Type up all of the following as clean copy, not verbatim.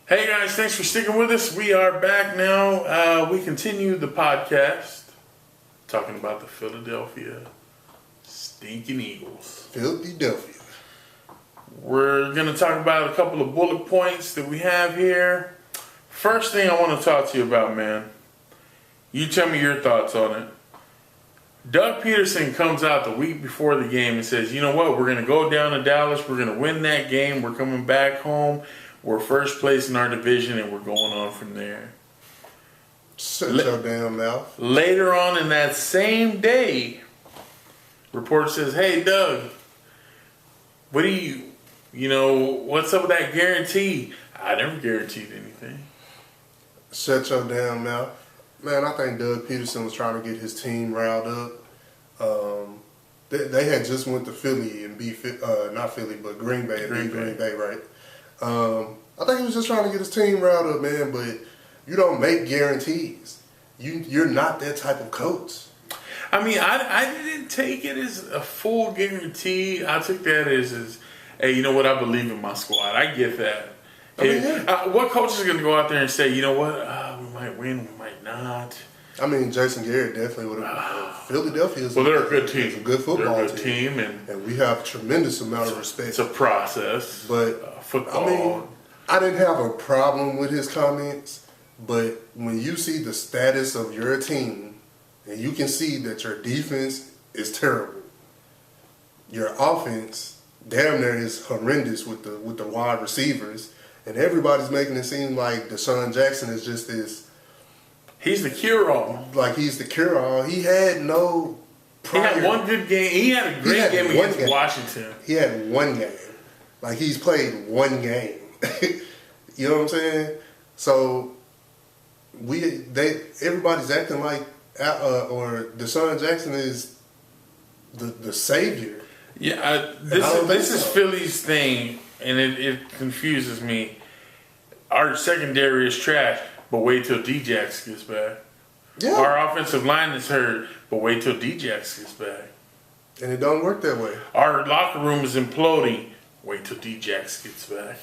Hey guys, thanks for sticking with us. We are back now. We continue the podcast talking about the Philadelphia Stinking Eagles. Philadelphia. We're going to talk about a couple of bullet points that we have here. First thing I want to talk to you about, man. You tell me your thoughts on it. Doug Pederson comes out the week before the game and says, you know what, we're going to go down to Dallas. We're going to win that game. We're coming back home. We're first place in our division, and we're going on from there. Shut your damn mouth. Later on in that same day, report says, hey, Doug, what's up with that guarantee? I never guaranteed anything. Shut your damn mouth. Man, I think Doug Pederson was trying to get his team riled up. They had just went to Philly and beat, not Philly, but Green Bay and beat Green Bay, right? I think he was just trying to get his team riled up, man, but you don't make guarantees. You're not that type of coach. I mean, I didn't take it as a full guarantee. I took that as hey, you know what, I believe in my squad. I get that. What coach is going to go out there and say, you know what, we might win, we might not? I mean, Jason Garrett definitely would have. Philadelphia is they're a good team. It's a good football they're a good team. And we have a tremendous amount of respect. It's a process. But, football. I mean, I didn't have a problem with his comments, but when you see the status of your team and you can see that your defense is terrible, your offense damn near is horrendous with the wide receivers, and everybody's making it seem like Deshaun Jackson is just this. He's the cure-all. Like he's the cure-all. He had no prior. He had one good game. He had a great game against Washington. He had one game. Like he's played one game. You know what I'm saying? So everybody's acting like or Deshaun Jackson is the savior. Yeah, this is Philly's thing, and it confuses me. Our secondary is trash, but wait till D-Jax gets back. Yeah. Our offensive line is hurt, but wait till D-Jax gets back. And it don't work that way. Our locker room is imploding. Wait till D-Jax gets back.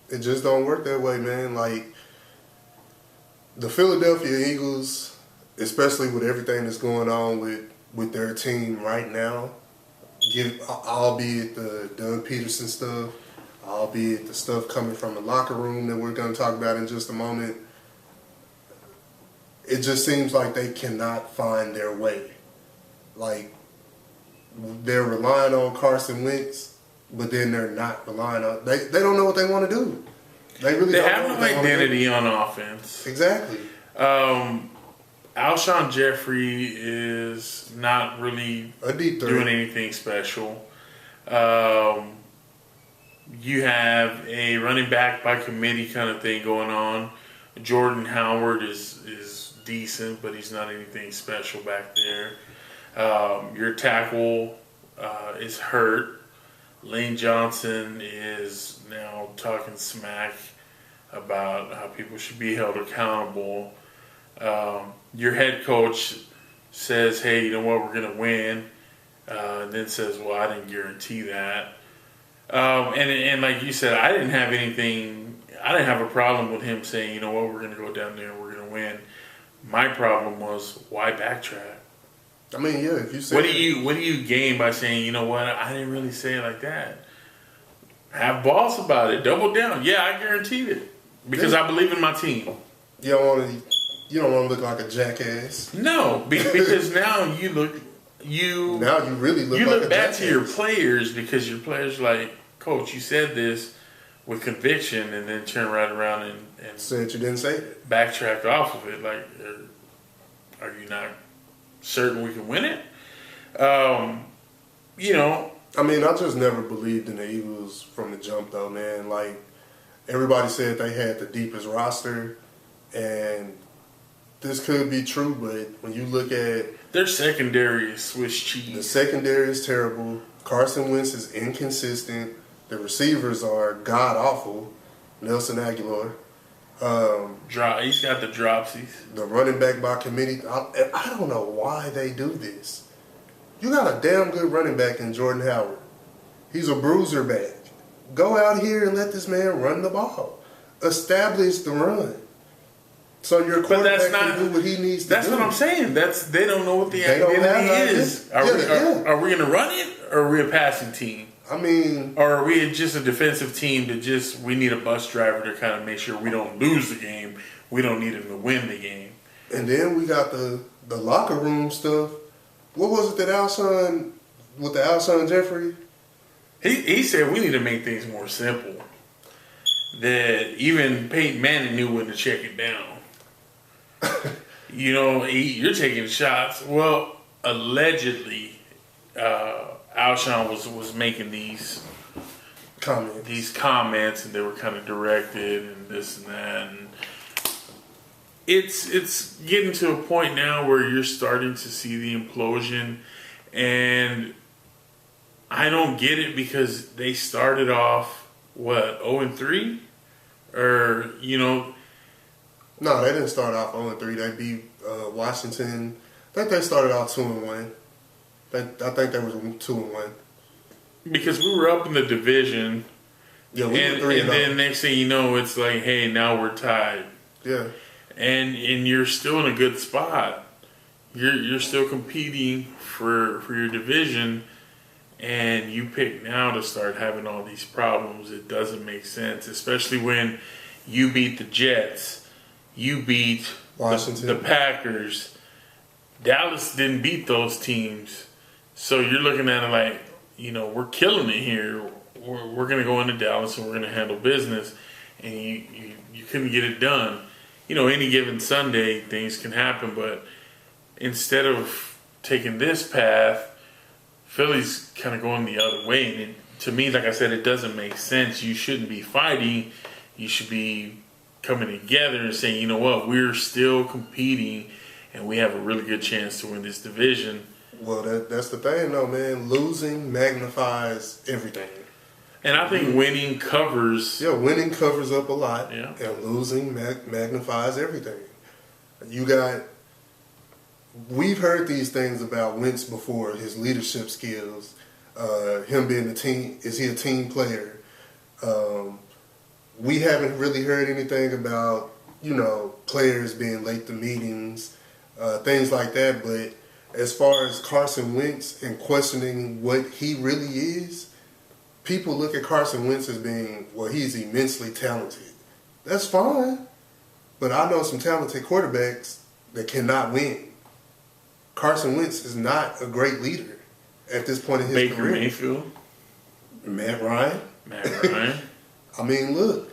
It just don't work that way, man. Like, the Philadelphia Eagles, especially with everything that's going on with their team right now, albeit the Doug Pederson stuff, albeit the stuff coming from the locker room that we're going to talk about in just a moment, it just seems like they cannot find their way. Like, they're relying on Carson Wentz, but then they're not relying on. They don't know what they want to do. They really don't have no identity on offense. Exactly. Alshon Jeffrey is not really doing anything special. You have a running back by committee kind of thing going on. Jordan Howard is decent, but he's not anything special back there. Your tackle is hurt. Lane Johnson is now talking smack about how people should be held accountable. Your head coach says, hey, you know what, we're going to win. And then says, well, I didn't guarantee that. And like you said, I didn't have a problem with him saying, you know what, we're going to go down there and we're going to win. My problem was, why backtrack? I mean, yeah, if you say... What do you gain by saying, you know what, I didn't really say it like that? Have balls about it. Double down. Yeah, I guaranteed it. Because I believe in my team. You don't want to look like a jackass. No, because now you look... Now you really look like a jackass. You look bad to your players because your players are like, Coach, you said this with conviction, and then turn right around and said you didn't say it. Backtrack off of it. Like, are you not certain we can win it? I mean, I just never believed in the Eagles from the jump, though, man. Like, everybody said they had the deepest roster, and this could be true, but when you look at... Their secondary is Swiss cheese. The secondary is terrible. Carson Wentz is inconsistent. The receivers are god-awful. Nelson Aguilar. He's got the dropsies. The running back by committee. I don't know why they do this. You got a damn good running back in Jordan Howard. He's a bruiser back. Go out here and let this man run the ball. establish the run. So your quarterback can do what he needs to do. That's what I'm saying. They don't know what the identity is. Are we going to run it, or are we a passing team? I mean, or are we just a defensive team that we need a bus driver to kind of make sure we don't lose the game. We don't need him to win the game. And then we got the locker room stuff. What was it that Alshon Jeffrey? He said we need to make things more simple. That even Peyton Manning knew when to check it down. You're taking shots. Well, allegedly, Alshon was making these comments, and they were kind of directed and this and that. And it's getting to a point now where you're starting to see the implosion, and I don't get it because they started off 0-3, or No, they didn't start off 0-3. They beat Washington. I think they started off 2-1. I think they was 2-1. Because we were up in the division. Yeah, we were 3-0. And then next thing you know, it's like, hey, now we're tied. Yeah. And you're still in a good spot. You're still competing for your division, and you pick now to start having all these problems. It doesn't make sense, especially when you beat the Jets, you beat Washington, the Packers. Dallas didn't beat those teams, so you're looking at it like, we're killing it here. We're going to go into Dallas and we're going to handle business, and you couldn't get it done. Any given Sunday, things can happen, but instead of taking this path, Philly's kind of going the other way. And to me, like I said, it doesn't make sense. You shouldn't be fighting. You should be coming together and saying, you know what, we're still competing, and we have a really good chance to win this division. Well, that's the thing, though, man. Losing magnifies everything. And I think winning covers... Yeah, winning covers up a lot. Yeah. And losing magnifies everything. We've heard these things about Wentz before, his leadership skills, him being a team... Is he a team player? We haven't really heard anything about, players being late to meetings, things like that. But as far as Carson Wentz and questioning what he really is... People look at Carson Wentz as being, he's immensely talented. That's fine. But I know some talented quarterbacks that cannot win. Carson Wentz is not a great leader at this point in his Baker career. Mayfield. Matt Ryan. I mean, look.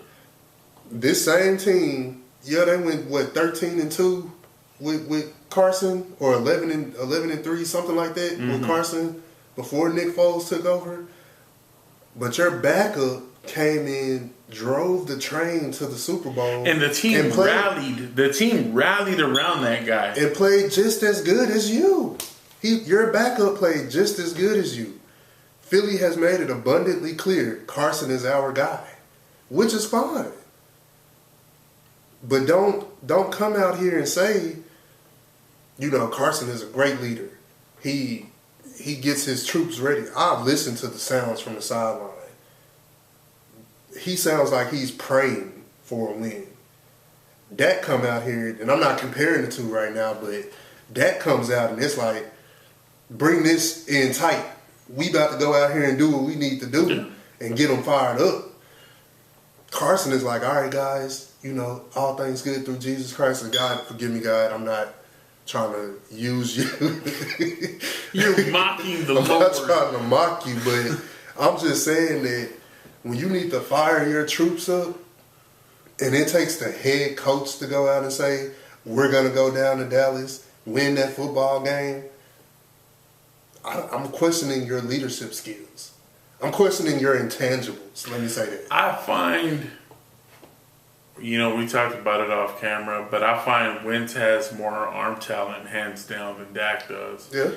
This same team, they went, 13-2 with Carson, or 11-3, something like that, with Carson before Nick Foles took over. But your backup came in, drove the train to the Super Bowl. And the team rallied. The team rallied around that guy. And played just as good as you. Your backup played just as good as you. Philly has made it abundantly clear Carson is our guy, which is fine. But don't come out here and say, Carson is a great leader. He gets his troops ready. I've listened to the sounds from the sideline. He sounds like he's praying for a win. Dak come out here, and I'm not comparing the two right now, but Dak comes out and it's like, bring this in tight. We about to go out here and do what we need to do and get them fired up. Carson is like, all right, guys, all things good through Jesus Christ. And God, forgive me, God, I'm not trying to use you. You're mocking the Lord. I'm not trying to mock you, but I'm just saying that when you need to fire your troops up, and it takes the head coach to go out and say, we're going to go down to Dallas, win that football game, I'm questioning your leadership skills. I'm questioning your intangibles, let me say that. I find... we talked about it off camera, but I find Wentz has more arm talent, hands down, than Dak does. Yeah.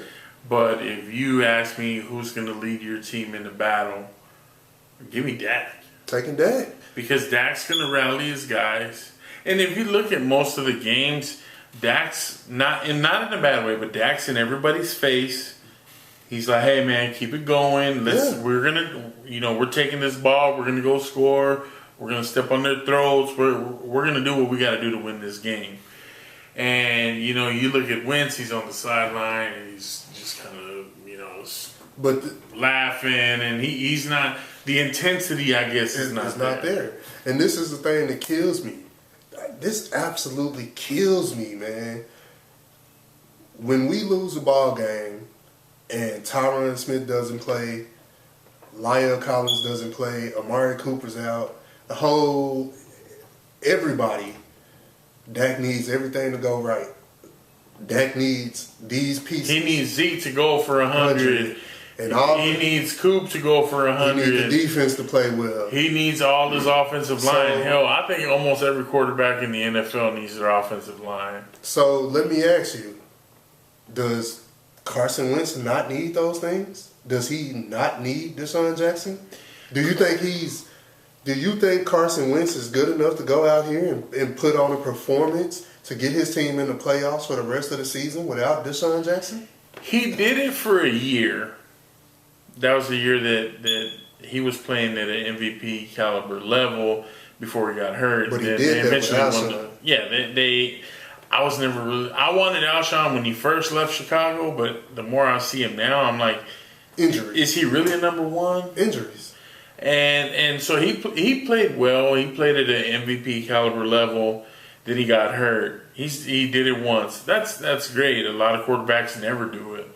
But if you ask me who's going to lead your team in the battle, give me Dak. Taking Dak. Because Dak's going to rally his guys. And if you look at most of the games, Dak's not in a bad way, but Dak's in everybody's face. He's like, hey, man, keep it going. We're going to, we're taking this ball. We're going to go score. We're going to step on their throats. We're going to do what we got to do to win this game. And, you look at Wentz, he's on the sideline, and he's just kind of, laughing, and he's not, the intensity, I guess, is not there. And this is the thing that kills me. This absolutely kills me, man. When we lose a ball game and Tyron Smith doesn't play, Lyle Collins doesn't play, Amari Cooper's out, everybody, Dak needs everything to go right. Dak needs these pieces. He needs Zeke to go for 100. And he needs Coop to go for 100. He needs the defense to play well. He needs all his offensive line. Hell, I think almost every quarterback in the NFL needs their offensive line. So let me ask you, does Carson Wentz not need those things? Does he not need Deshaun Jackson? Do you think Carson Wentz is good enough to go out here and put on a performance to get his team in the playoffs for the rest of the season without Deshaun Jackson? He did it for a year. That was the year that he was playing at an MVP caliber level before he got hurt. But he did that with Alshon. I was never really. I wanted Alshon when he first left Chicago, but the more I see him now, I'm like, injuries. Is he really a number one? Injuries. And so he played well. He played at an MVP caliber level. Then he got hurt. He did it once. That's great. A lot of quarterbacks never do it.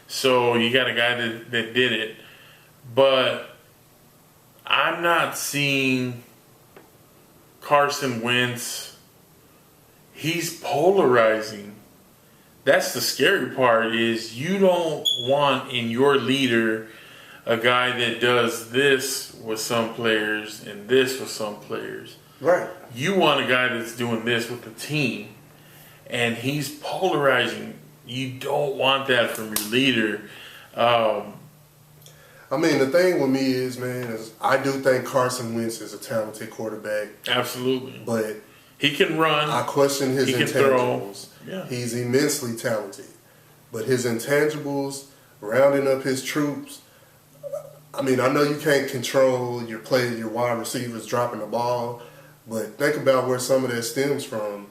So you got a guy that did it. But I'm not seeing Carson Wentz. He's polarizing. That's the scary part, is you don't want in your leader a guy that does this with some players and this with some players. Right. You want a guy that's doing this with the team, and he's polarizing. You don't want that from your leader. The thing with me is, man, is I do think Carson Wentz is a talented quarterback. Absolutely. But he can run. I question his intangibles. Yeah. He's immensely talented. But his intangibles, rounding up his troops, I know you can't control your wide receivers dropping the ball, but think about where some of that stems from.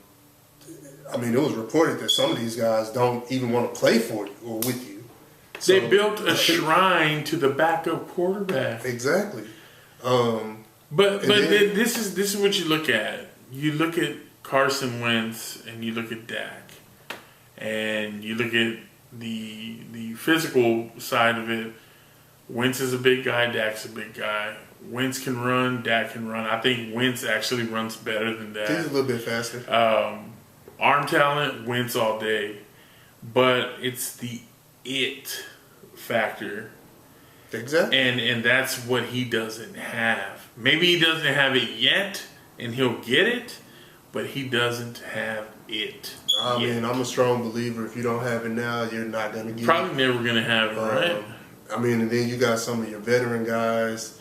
It was reported that some of these guys don't even want to play for you or with you. They built a shrine to the backup quarterback. Exactly. This is what you look at. You look at Carson Wentz and you look at Dak, and you look at the physical side of it. Wentz is a big guy. Dak's a big guy. Wentz can run. Dak can run. I think Wentz actually runs better than Dak. He's a little bit faster. Arm talent, Wentz all day. But it's the it factor. Exactly. And that's what he doesn't have. Maybe he doesn't have it yet, and he'll get it, but he doesn't have it. I'm a strong believer. If you don't have it now, you're not going to get it. Probably never going to have it, right? And then you got some of your veteran guys.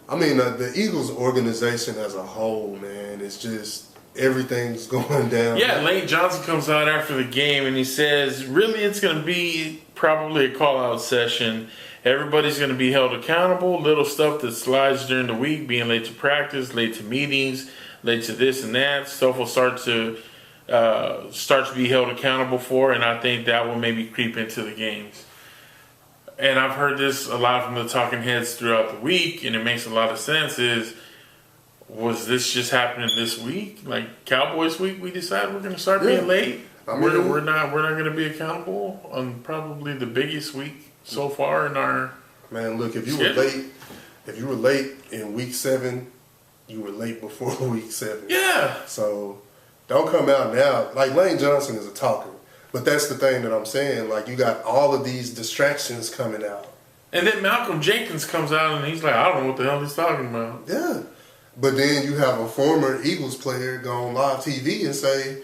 The Eagles organization as a whole, man, it's just everything's going down. Yeah, Lane Johnson comes out after the game and he says, really, it's going to be probably a call-out session. Everybody's going to be held accountable. Little stuff that slides during the week, being late to practice, late to meetings, late to this and that. Stuff will start to be held accountable for, and I think that will maybe creep into the games. And I've heard this a lot from the talking heads throughout the week, and it makes a lot of sense, was this just happening this week? Like Cowboys week, we decided we're going to start being late? We're not going to be accountable on probably the biggest week so far in our look, if you were late in week 7, you were late before week 7. Yeah. So don't come out now. Like, Lane Johnson is a talker. But that's the thing that I'm saying. Like, you got all of these distractions coming out. And then Malcolm Jenkins comes out and he's like, I don't know what the hell he's talking about. Yeah. But then you have a former Eagles player go on live TV and say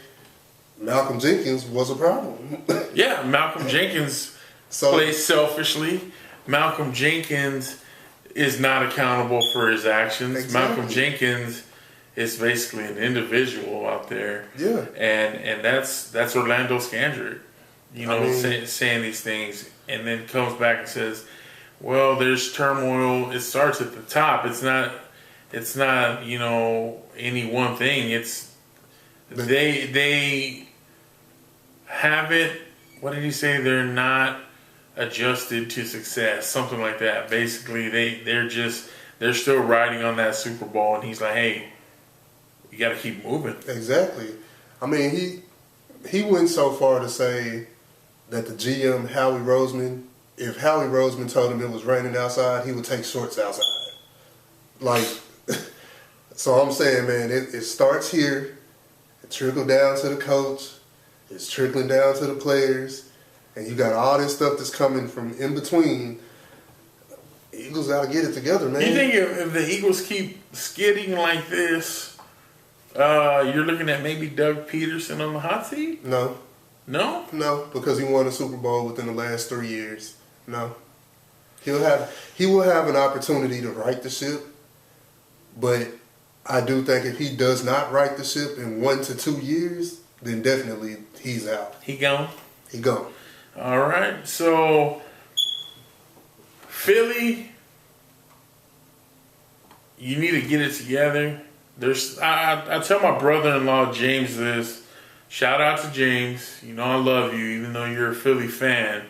Malcolm Jenkins was a problem. Yeah, Malcolm Jenkins plays selfishly. Malcolm Jenkins is not accountable for his actions. Exactly. Malcolm Jenkins is basically an individual out there. Yeah. And that's Orlando Scandrick, saying these things, and then comes back and says, well, there's turmoil. It starts at the top. It's not It's not, any one thing. It's they haven't. What did he say? They're not adjusted to success, something like that. Basically, they're still riding on that Super Bowl, and he's like, hey, you got to keep moving. Exactly. I mean, he went so far to say that the GM Howie Roseman, if Howie Roseman told him it was raining outside, he would take shorts outside. Like, so I'm saying, man, it starts here, it trickled down to the coach, it's trickling down to the players, and you got all this stuff that's coming from in between. Eagles got to get it together, man. You think if the Eagles keep skidding like this, you're looking at maybe Doug Pederson on the hot seat? No. No? No, because he won a Super Bowl within the last 3 years. No. He will have an opportunity to right the ship, but I do think if he does not right the ship in 1 to 2 years, then definitely he's out. He gone? He gone. All right. So, Philly, you need to get it together. I tell my brother-in-law James this. Shout out to James. I love you, even though you're a Philly fan.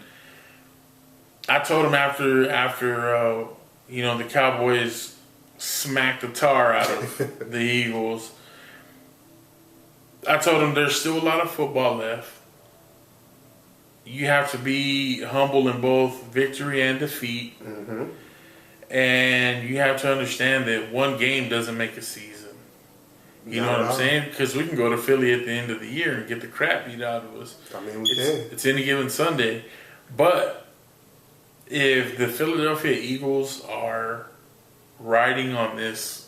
I told him after the Cowboys smacked the tar out of the Eagles, I told him there's still a lot of football left. You have to be humble in both victory and defeat. Mm-hmm. And you have to understand that one game doesn't make a season. You know what I'm saying? Because we can go to Philly at the end of the year and get the crap beat out of us. I mean, we can. It's any given Sunday. But if the Philadelphia Eagles are riding on this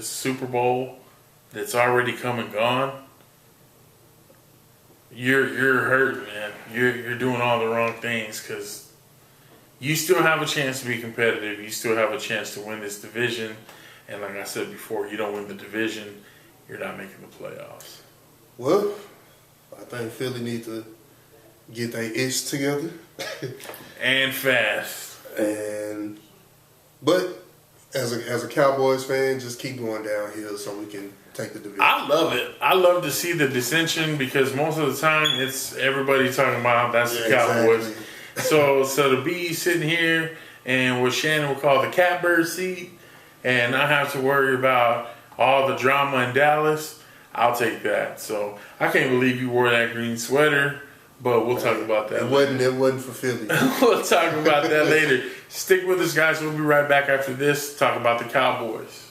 Super Bowl that's already come and gone, you're hurt, man. You're doing all the wrong things because you still have a chance to be competitive. You still have a chance to win this division. And like I said before, you don't win the division, you're not making the playoffs. Well, I think Philly needs to get their ish together. And fast. But as a Cowboys fan, just keep going downhill so we can take the division. I love it. I love to see the dissension because most of the time it's everybody talking about that's the Cowboys. Exactly. So to be sitting here and what Shannon would call the catbird seat and not have to worry about all the drama in Dallas, I'll take that. So I can't believe you wore that green sweater, but we'll talk about that. It wasn't for Philly. We'll talk about that later. Stick with us, guys. We'll be right back after this. Talk about the Cowboys.